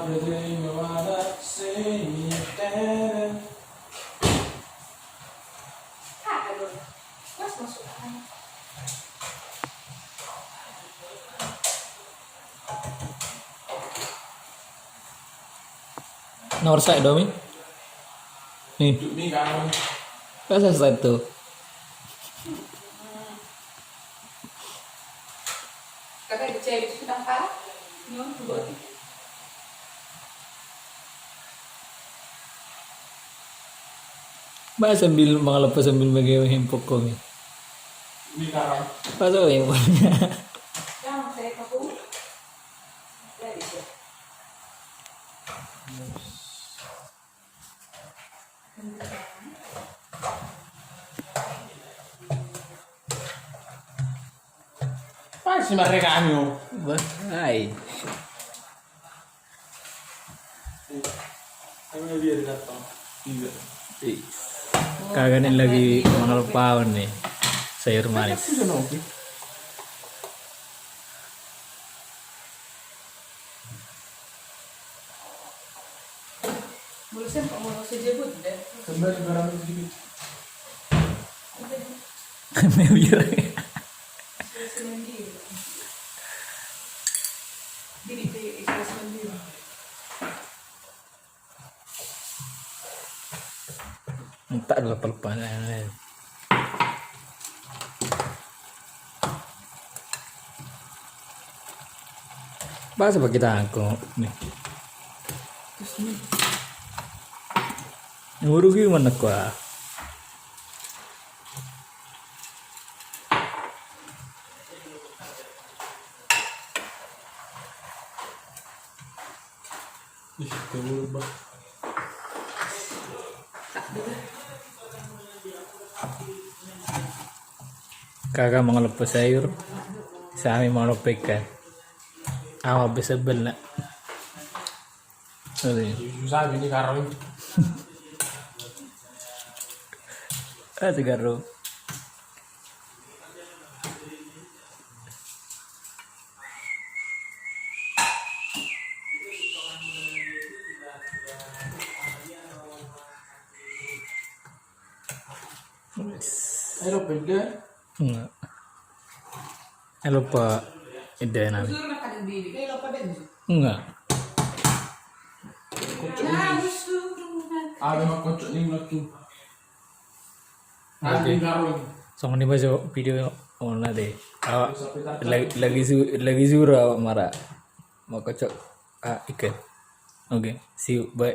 Nomor saya domi. Nih. Kan selesai tuh. Kakak cewek itu sudah kalah. Nyon buat. Ba sambil mengelepas sambil megang handphone kami. Pasok yung Yang saya kaku. Dari itu. Si mereka nyo. Ay. Kaganin lagi mengelpaun nih sayur manis. Mulusan kamu mau sejebut deh. Kembali barang begini. Biar Sendiri. Diri itu sendiri. tak ada pelpan. Bahasa bagi kita nih. Nguru gimana kok? Kakak mau ngelepas sayur, kami mau ngelepas ikan. Awal bisa benak. Susah ini karo. Segaro. Ayo beda. Enggak. Lupa ide nanti. Suruh makan bibi, kayak lupa ben. Enggak. Ada mah kocok nih lagi. Nanti karo. Sama nih baca video mana deh. Awak lagi surah awak marah. Mau kocok ikan. Oke, see you, bye.